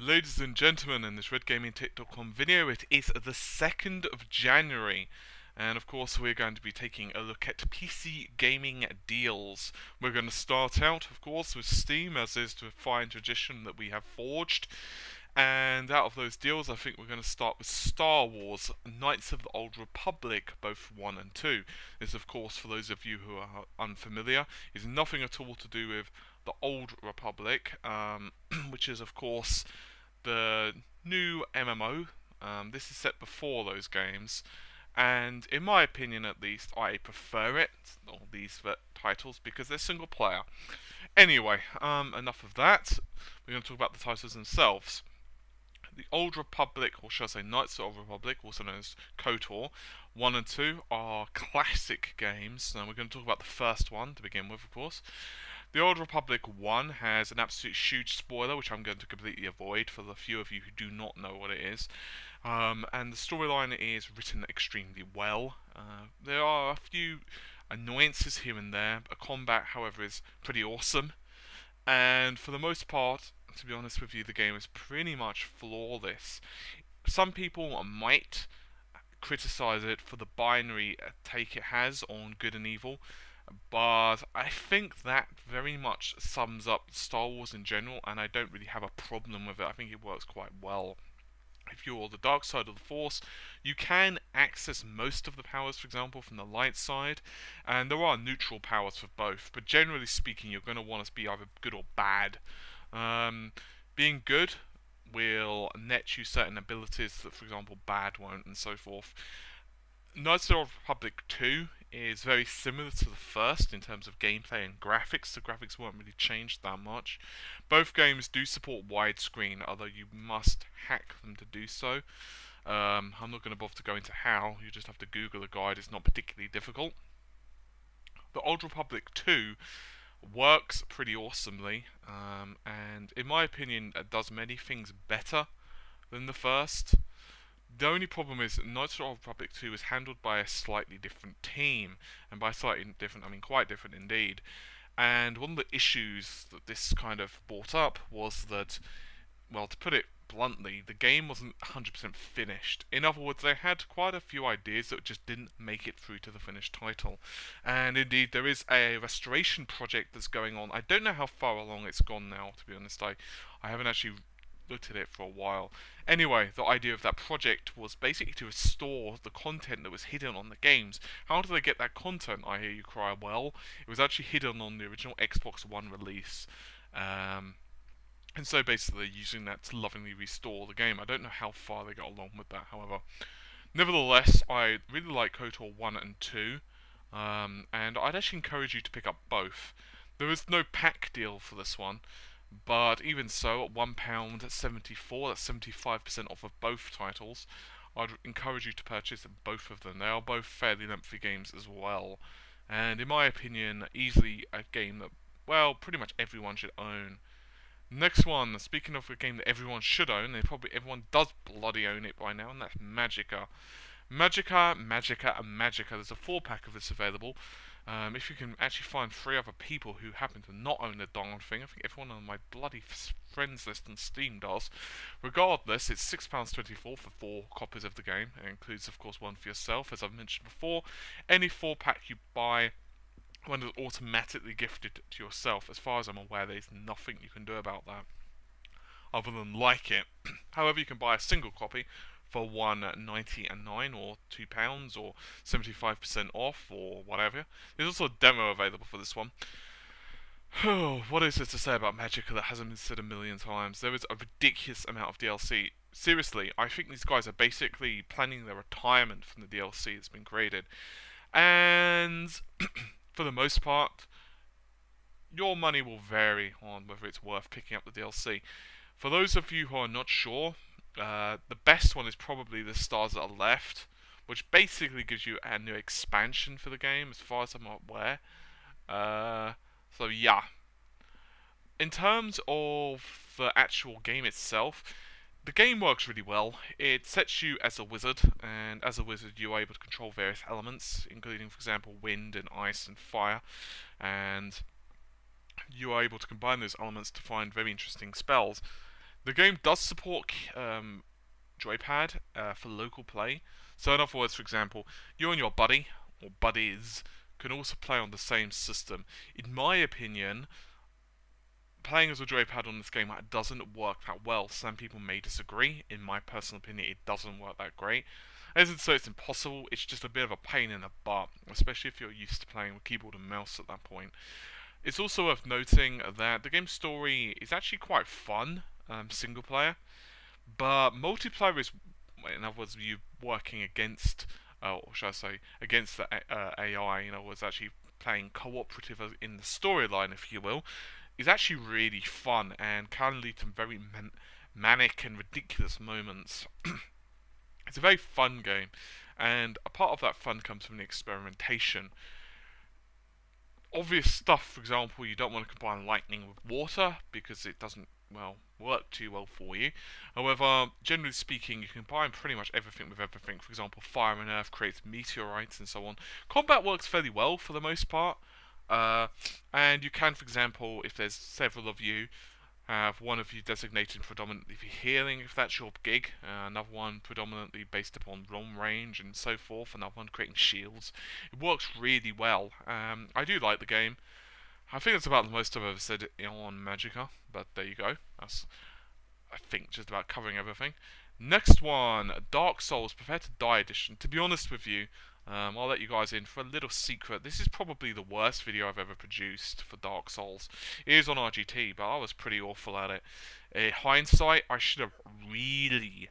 Ladies and gentlemen, in this RedGamingTech.com video, it is the 2nd of January, and of course we're going to be taking a look at PC gaming deals. We're going to start out, of course, with Steam, as is the fine tradition that we have forged. And out of those deals, I think we're going to start with Star Wars, Knights of the Old Republic, both 1 and 2. This, of course, for those of you who are unfamiliar, is nothing at all to do with the Old Republic, which is, of course, the new MMO. This is set before those games, and in my opinion, at least, I prefer it, all these titles, because they're single player. Anyway, enough of that. We're going to talk about the titles themselves. The Old Republic, or should I say Knights of the Old Republic, also known as KOTR, 1 and 2 are classic games. Now we're going to talk about the first one to begin with, of course. The Old Republic 1 has an absolute huge spoiler, which I'm going to completely avoid for the few of you who do not know what it is. And the storyline is written extremely well. There are a few annoyances here and there. A combat, however, is pretty awesome. And for the most part, to be honest with you, the game is pretty much flawless. Some people might criticize it for the binary take it has on good and evil, but I think that very much sums up Star Wars in general, and I don't really have a problem with it. I think it works quite well. If you're on the dark side of the Force, you can access most of the powers, for example, from the light side, and there are neutral powers for both, but generally speaking, you're going to want to be either good or bad. Being good will net you certain abilities that, for example, bad won't, and so forth. Knights of the Old Republic 2 is very similar to the first in terms of gameplay and graphics. The graphics won't really change that much. Both games do support widescreen, although you must hack them to do so. I'm not going to bother to go into how, you just have to Google a guide, it's not particularly difficult. The Old Republic 2 works pretty awesomely, and in my opinion it does many things better than the first. The only problem is Knights of the Old Republic 2 is handled by a slightly different team, and by slightly different I mean quite different indeed. And one of the issues that this kind of brought up was that, well, to put it bluntly, the game wasn't 100% finished. In other words, they had quite a few ideas that just didn't make it through to the finished title. And indeed, there is a restoration project that's going on. I don't know how far along it's gone now, to be honest. I haven't actually looked at it for a while. Anyway, the idea of that project was basically to restore the content that was hidden on the games. How do they get that content, I hear you cry? Well, it was actually hidden on the original Xbox One release. And so basically using that to lovingly restore the game. I don't know how far they got along with that, however. Nevertheless, I really like KOTR 1 and 2, and I'd actually encourage you to pick up both. There is no pack deal for this one, but even so, at £1.74, that's 75% off of both titles, I'd encourage you to purchase both of them. They are both fairly lengthy games as well, and in my opinion, easily a game that, well, pretty much everyone should own. Next one, speaking of a game that everyone should own, and probably everyone does bloody own it by now, and that's Magicka. Magicka, and Magicka. There's a 4-pack of this available. If you can actually find 3 other people who happen to not own the darn thing, I think everyone on my bloody friends list on Steam does. Regardless, it's £6.24 for 4 copies of the game. It includes, of course, one for yourself, as I've mentioned before. Any 4-pack you buy, when it's automatically gifted to yourself. As far as I'm aware, there's nothing you can do about that other than like it. However, you can buy a single copy for £1.99 or £2 or 75% off or whatever. There's also a demo available for this one. What is there to say about Magicka that hasn't been said a million times? There is a ridiculous amount of DLC. Seriously, I think these guys are basically planning their retirement from the DLC that's been created. And for the most part, your money will vary on whether it's worth picking up the DLC. For those of you who are not sure, the best one is probably the Stars That Are Left, which basically gives you a new expansion for the game, as far as I'm aware. So yeah. In terms of the actual game itself, the game works really well. It sets you as a wizard, and as a wizard you are able to control various elements, including, for example, wind and ice and fire, and you are able to combine those elements to find very interesting spells. The game does support joypad for local play. So in other words, for example, you and your buddy, or buddies, can also play on the same system. In my opinion, playing as a joypad on this game doesn't work that well. Some people may disagree. In my personal opinion, it doesn't work that great. I isn't so it's impossible, it's just a bit of a pain in the butt, especially if you're used to playing with keyboard and mouse at that point. It's also worth noting that the game's story is actually quite fun, single player, but multiplayer is, in other words, you working against, or should I say, against the AI, in other words, actually playing cooperative in the storyline, if you will, is actually really fun and can lead to very manic and ridiculous moments. It's a very fun game, and a part of that fun comes from the experimentation. Obvious stuff, for example, you don't want to combine lightning with water because it doesn't, well, work too well for you. However, generally speaking, you can combine pretty much everything with everything. For example, fire and earth creates meteorites and so on. Combat works fairly well for the most part, and you can, for example, if there's several of you, have one of you designated predominantly for healing, if that's your gig, another one predominantly based upon long range and so forth, another one creating shields. It works really well. I do like the game. I think that's about the most I've ever said on Magica, but there you go. That's, I think, just about covering everything. Next one, Dark Souls Prepare to Die Edition. To be honest with you, I'll let you guys in for a little secret. This is probably the worst video I've ever produced for Dark Souls. It is on RGT, but I was pretty awful at it. In hindsight, I should have really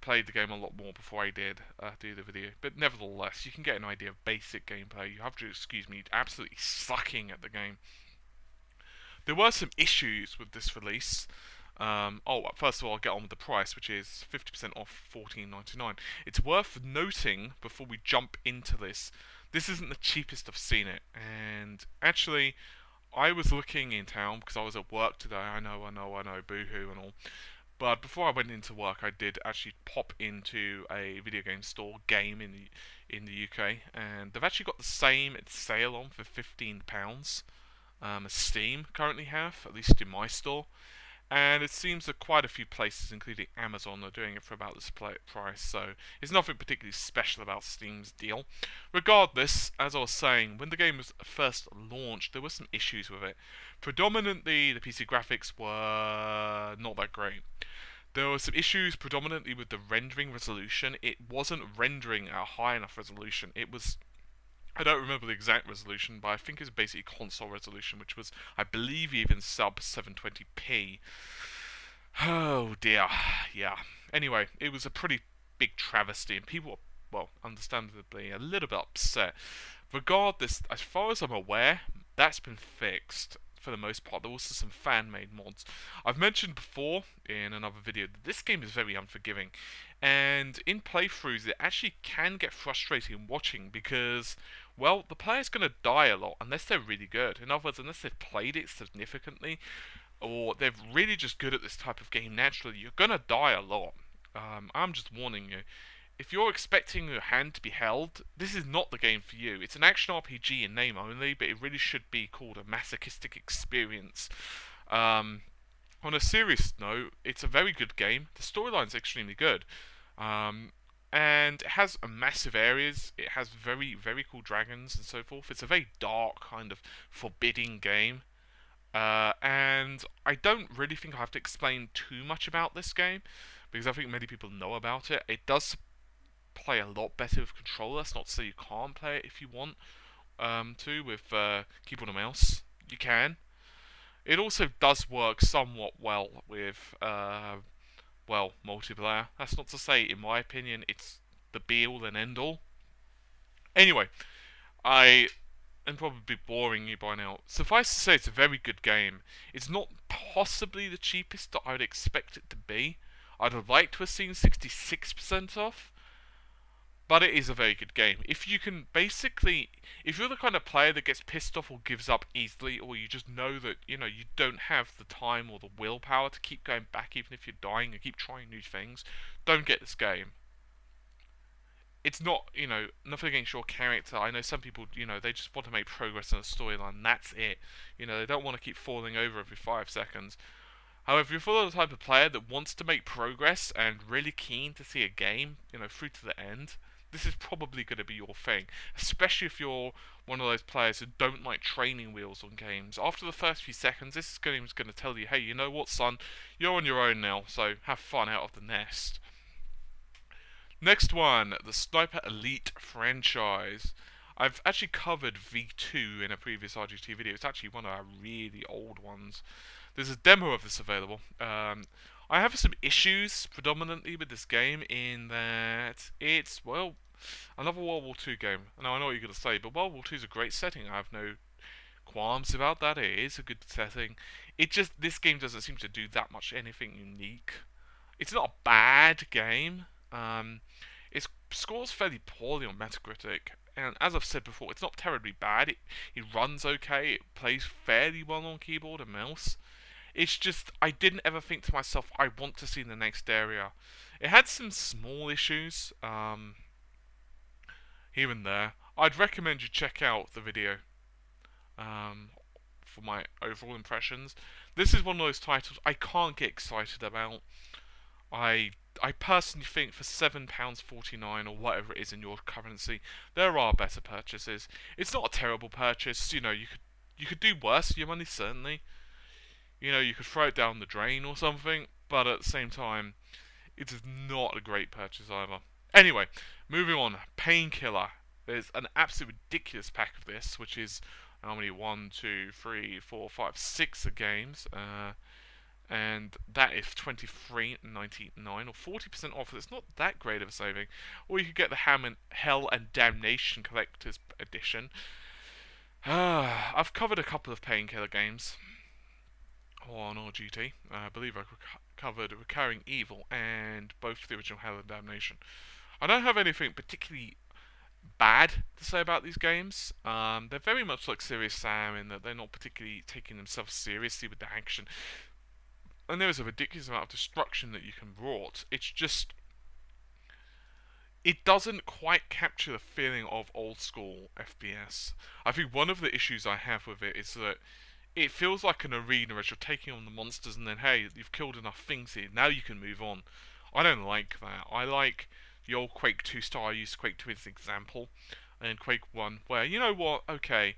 played the game a lot more before I did do the video. But nevertheless, you can get an idea of basic gameplay. You have to excuse me absolutely sucking at the game. There were some issues with this release. First of all, I'll get on with the price, which is 50% off $14.99. It's worth noting, before we jump into this, this isn't the cheapest I've seen it. And actually, I was looking in town, because I was at work today, I know, boo-hoo and all. But before I went into work, I did actually pop into a video game store, Game, in the UK. And they've actually got the same sale on for £15, as Steam currently have, at least in my store. And it seems that quite a few places, including Amazon, are doing it for about this price, so it's nothing particularly special about Steam's deal. Regardless, as I was saying, when the game was first launched, there were some issues with it. Predominantly, the PC graphics were not that great. There were some issues predominantly with the rendering resolution. It wasn't rendering at a high enough resolution. It was... I don't remember the exact resolution, but I think it's basically console resolution, which was, I believe, even sub 720p. Oh dear, yeah. Anyway, it was a pretty big travesty, and people were, well, understandably, a little bit upset. Regardless, as far as I'm aware, that's been fixed for the most part. There were also some fan-made mods. I've mentioned before in another video that this game is very unforgiving, and in playthroughs it actually can get frustrating watching because, well, the player's going to die a lot unless they're really good. In other words, unless they've played it significantly, or they're really just good at this type of game naturally, you're going to die a lot. I'm just warning you. If you're expecting your hand to be held, this is not the game for you. It's an action RPG in name only, but it really should be called a masochistic experience. On a serious note, it's a very good game. The storyline's extremely good. And it has massive areas. It has very, very cool dragons and so forth. It's a very dark, kind of forbidding game. And I don't really think I have to explain too much about this game, because I think many people know about it. It does play a lot better with controller. That's not to say you can't play it if you want to with keyboard and mouse. You can. It also does work somewhat well with well, multiplayer. That's not to say, in my opinion, it's the be-all and end-all. Anyway, I am probably boring you by now. Suffice to say, it's a very good game. It's not possibly the cheapest that I would expect it to be. I'd have liked to have seen 66% off, but it is a very good game. If you can basically, if you're the kind of player that gets pissed off or gives up easily, or you just know that, you know, you don't have the time or the willpower to keep going back even if you're dying and keep trying new things, don't get this game. It's not, you know, nothing against your character. I know some people, you know, they just want to make progress in a storyline. That's it. You know, they don't want to keep falling over every 5 seconds. However, if you're the type of player that wants to make progress and really keen to see a game, through to the end, this is probably going to be your thing. Especially if you're one of those players who don't like training wheels on games. After the first few seconds, this game is going to tell you, hey, you know what, son? You're on your own now, so have fun out of the nest. Next one, the Sniper Elite franchise. I've actually covered V2 in a previous RGT video. It's actually one of our really old ones. There's a demo of this available. I have some issues predominantly with this game in that it's, well, another World War II game. Now I know what you're going to say, but World War II is a great setting. I have no qualms about that. It is a good setting. This game doesn't seem to do that much anything unique. It's not a bad game. It scores fairly poorly on Metacritic, and as I've said before, it's not terribly bad. It runs okay. It plays fairly well on keyboard and mouse. It's just, I didn't ever think to myself, I want to see the next area. It had some small issues, here and there. I'd recommend you check out the video, for my overall impressions. This is one of those titles I can't get excited about. I personally think for £7.49 or whatever it is in your currency, there are better purchases. It's not a terrible purchase. You could do worse with your money, certainly. You could throw it down the drain or something, but at the same time, it is not a great purchase either. Anyway, moving on. Painkiller. There's an absolutely ridiculous pack of this, which is how many? 1, 2, 3, 4, 5, 6 games. And that is $23.99 or 40% off. It's not that great of a saving. Or you could get the Hell and Damnation Collector's Edition. I've covered a couple of Painkiller games on RGT. I believe I covered Recurring Evil and both the original Hell and Damnation. I don't have anything particularly bad to say about these games. They're very much like Serious Sam in that they're not particularly taking themselves seriously with the action. And there is a ridiculous amount of destruction that you can wrought. It's just, it doesn't quite capture the feeling of old school FPS. I think one of the issues I have with it is that it feels like an arena as you're taking on the monsters and then, hey, you've killed enough things here, now you can move on. I don't like that. I like the old Quake 2 style. I used Quake 2 as an example, and Quake 1, where, you know what, okay,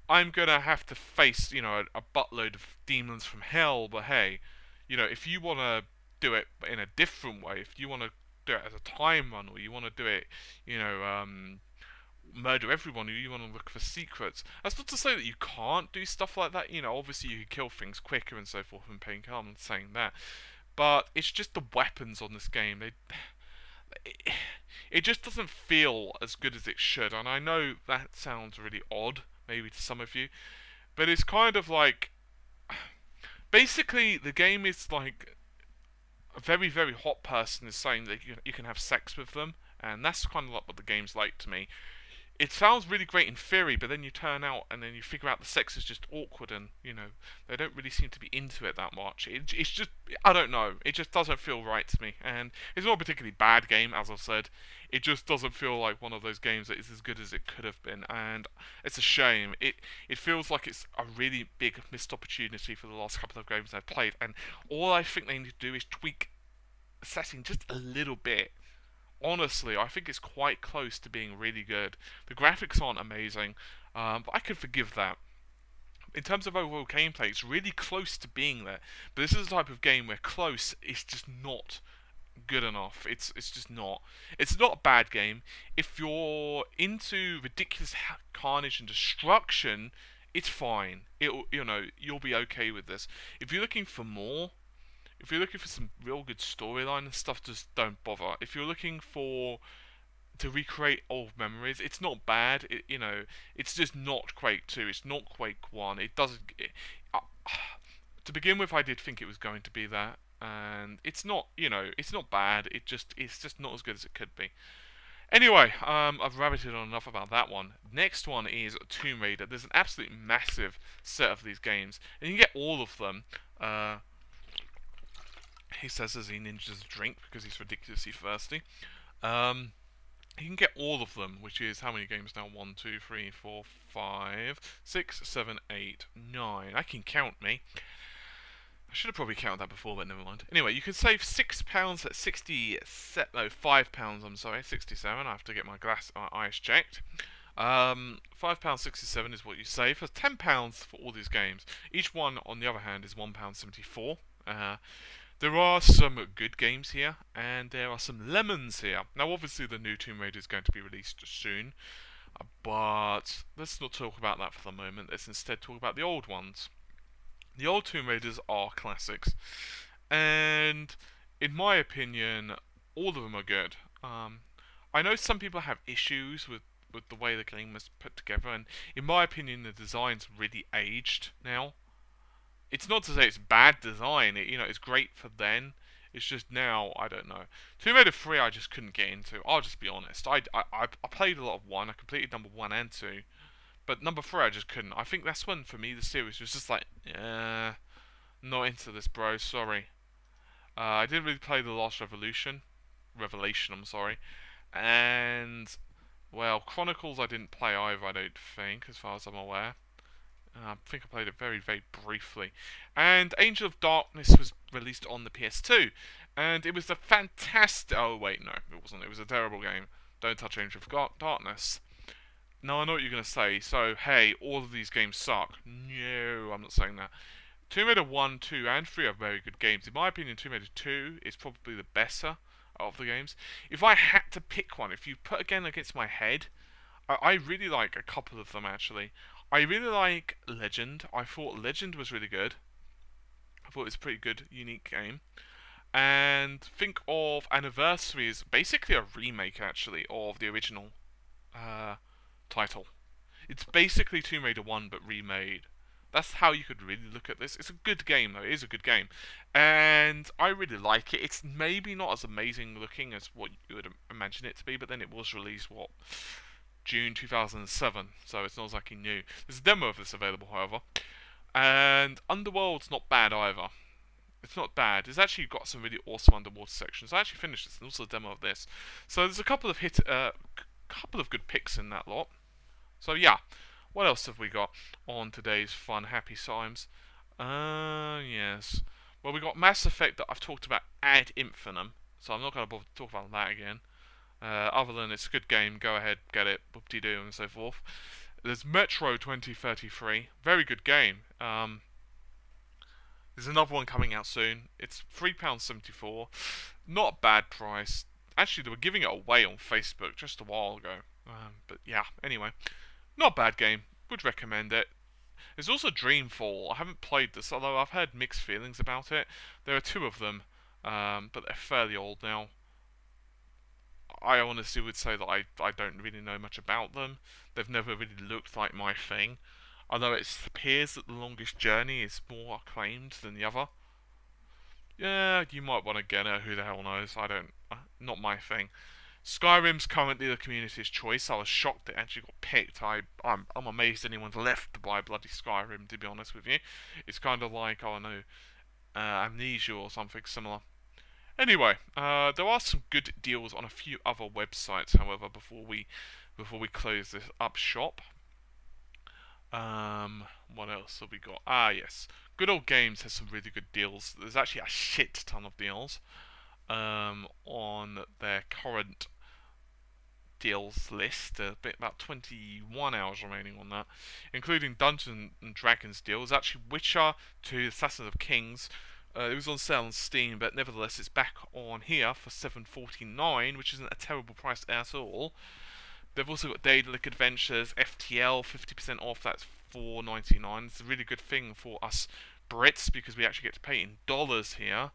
I'm gonna have to face, a buttload of demons from hell, but hey, if you want to do it in a different way, if you want to do it as a time run, or you want to do it, murder everyone, or you want to look for secrets. That's not to say that you can't do stuff like that. Obviously you can kill things quicker and so forth in Painkiller. I'm not saying that, but it's just the weapons on this game. It just doesn't feel as good as it should, and I know that sounds really odd, maybe to some of you, but it's kind of like, basically, the game is like a very, very hot person is saying that you can have sex with them, and that's kind of like what the game's like to me. It sounds really great in theory, but then you turn out and then you figure out the sex is just awkward, and they don't really seem to be into it that much. It's just, I don't know, it just doesn't feel right to me. And it's not a particularly bad game, as I've said. It just doesn't feel like one of those games that is as good as it could have been, and it's a shame. It feels like it's a really big missed opportunity for the last couple of games I've played, and all I think they need to do is tweak the setting just a little bit. Honestly, I think it's quite close to being really good. The graphics aren't amazing, but I can forgive that. In terms of overall gameplay, it's really close to being there. But this is the type of game where close is just not good enough. It's just not. It's not a bad game. If you're into ridiculous carnage and destruction, it's fine. You'll be okay with this. If you're looking for more, if you're looking for some real good storyline and stuff, just don't bother. If you're looking to recreate old memories, it's not bad. It's just not Quake 2. It's not Quake 1. It doesn't. To begin with, I did think it was going to be that, and it's not. It's not bad. It's just not as good as it could be. Anyway, I've rabbited on enough about that one. Next one is Tomb Raider. There's an absolutely massive set of these games, and you can get all of them. He says as he ninjas a drink because he's ridiculously thirsty. You can get all of them, which is how many games now? 1, 2, 3, 4, 5, 6, 7, 8, 9. I can count me. I should have probably counted that before, but never mind. Anyway, you can save £6 at 67. No, £5. I'm sorry, 67. I have to get my eyes checked. £5.67 is what you save for £10 for all these games. Each one, on the other hand, is £1.74. There are some good games here, and there are some lemons here. Now, obviously, the new Tomb Raider is going to be released soon, but let's not talk about that for the moment. Let's instead talk about the old ones. The old Tomb Raiders are classics, and in my opinion, all of them are good. I know some people have issues with the way the game was put together, and in my opinion, the design's really aged now. It's not to say it's bad design. It's great for then. It's just now, I don't know. Tomb Raider 3 I just couldn't get into. I'll just be honest. I played a lot of 1. I completed number 1 and 2. But number 3 I just couldn't. I think that's when, for me, the series was just like, not into this, bro. Sorry. I didn't really play The Last Revelation, I'm sorry. And, well, Chronicles I didn't play either, I don't think, as far as I'm aware. I think I played it very, very briefly. And Angel of Darkness was released on the PS2. And it was a fantastic... Oh, wait, no, it wasn't. It was a terrible game. Don't touch Angel of Darkness. Now, I know what you're going to say. So, hey, all of these games suck. No, I'm not saying that. Tomb Raider 1, 2, and 3 are very good games. In my opinion, Tomb Raider 2 is probably the better of the games. If I had to pick one, if you put again against my head, I really like a couple of them, actually. I really like Legend. I thought Legend was really good. I thought it was a pretty good, unique game. And think of Anniversary as basically a remake, actually, of the original title. It's basically Tomb Raider 1, but remade. That's how you could really look at this. It's a good game, though. It is a good game. And I really like it. It's maybe not as amazing looking as what you would imagine it to be, but then it was released, what, June 2007, so it's not exactly new. There's a demo of this available, however. And Underworld's not bad either. It's not bad. It's actually got some really awesome underwater sections. I actually finished this, and also a demo of this. So there's a couple of good picks in that lot. So yeah, what else have we got on today's fun, happy times? Yes. Well, we got Mass Effect that I've talked about ad infinitum, so I'm not going to bother to talk about that again. Other than it's a good game, go ahead, get it, whoop-de-doo, and so forth. There's Metro 2033, very good game. There's another one coming out soon. It's £3.74, not a bad price. Actually, they were giving it away on Facebook just a while ago. But yeah, anyway, not a bad game. Would recommend it. There's also Dreamfall. I haven't played this, although I've heard mixed feelings about it. There are 2 of them, but they're fairly old now. I honestly would say that I don't really know much about them. They've never really looked like my thing. Although it appears that The Longest Journey is more acclaimed than the other. Yeah, you might want to get it, who the hell knows. Not my thing. Skyrim's currently the community's choice. I was shocked it actually got picked. I'm amazed anyone's left to buy bloody Skyrim, to be honest with you. It's kind of like, I don't know, Amnesia or something similar. Anyway, there are some good deals on a few other websites, however, before we close this up shop. What else have we got? Ah, yes. Good Old Games has some really good deals. There's actually a shit ton of deals on their current deals list. About 21 hours remaining on that, including Dungeons and Dragons deals. Actually, Witcher 2, Assassins of Kings. It was on sale on Steam, but nevertheless it's back on here for $7.49, which isn't a terrible price at all. They've also got Daedalic Adventures, FTL, 50% off, that's $4.99. It's a really good thing for us Brits, because we actually get to pay in dollars here.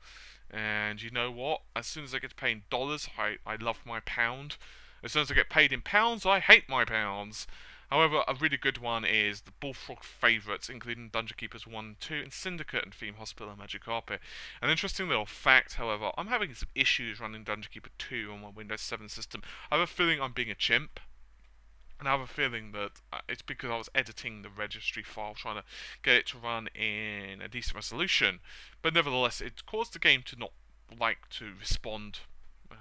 And you know what? As soon as I get to pay in dollars, I love my pound. As soon as I get paid in pounds, I hate my pounds. However, a really good one is the Bullfrog favourites, including Dungeon Keepers 1, 2, and Syndicate and Theme Hospital and Magic Carpet. An interesting little fact, however, I'm having some issues running Dungeon Keeper 2 on my Windows 7 system. I have a feeling I'm being a chimp. And I have a feeling that it's because I was editing the registry file, trying to get it to run in a decent resolution. But nevertheless, it caused the game to not like to respond.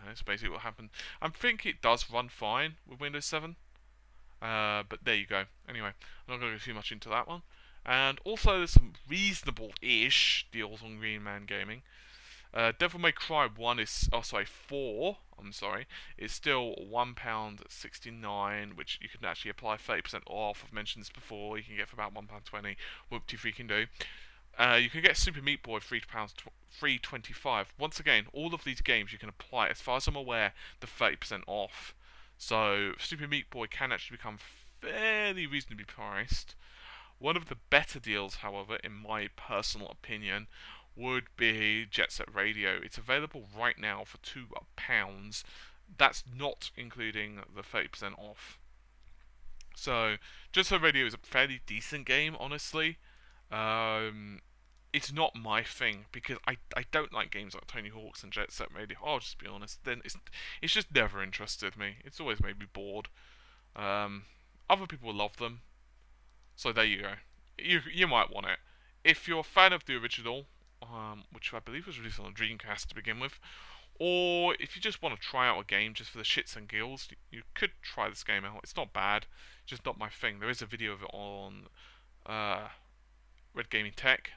That's basically what happened. I think it does run fine with Windows 7. But there you go. Anyway, I'm not going to go too much into that one. And also there's some reasonable-ish deals on Green Man Gaming. Devil May Cry 1 is, 4, I'm sorry, is still £1.69, which you can actually apply 30% off. I've mentioned this before, you can get for about £1.20, whoop-de freaking do. You can get Super Meat Boy £3.25. Once again, all of these games you can apply, as far as I'm aware, the 30% off. So Super Meat Boy can actually become fairly reasonably priced. One of the better deals, however, in my personal opinion, would be Jet Set Radio. It's available right now for £2. That's not including the 30% off. So, Jet Set Radio is a fairly decent game, honestly. It's not my thing because I don't like games like Tony Hawk's and Jet Set Radio. I'll just be honest. Then it's just never interested me. It's always made me bored. Other people love them, so there you go. You might want it if you're a fan of the original, which I believe was released on the Dreamcast to begin with, or if you just want to try out a game just for the shits and giggles. You could try this game out. It's not bad. It's just not my thing. There is a video of it on Red Gaming Tech.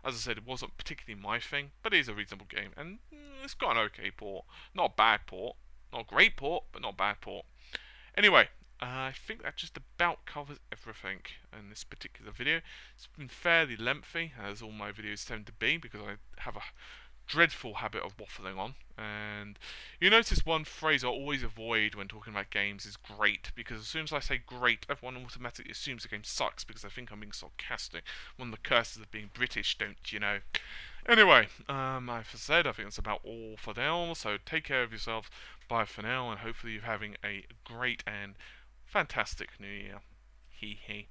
As I said, it wasn't particularly my thing, but it is a reasonable game, and it's got an okay port. Not a bad port. Not a great port, but not a bad port. Anyway, I think that just about covers everything in this particular video. It's been fairly lengthy, as all my videos tend to be, because I have a dreadful habit of waffling on. And you notice one phrase I always avoid when talking about games is great, because as soon as I say great, everyone automatically assumes the game sucks because they think I'm being sarcastic. One of the curses of being British, don't you know? Anyway, I've said, I think that's about all for now, so take care of yourself, bye for now, and hopefully you're having a great and fantastic new year. Hee hee.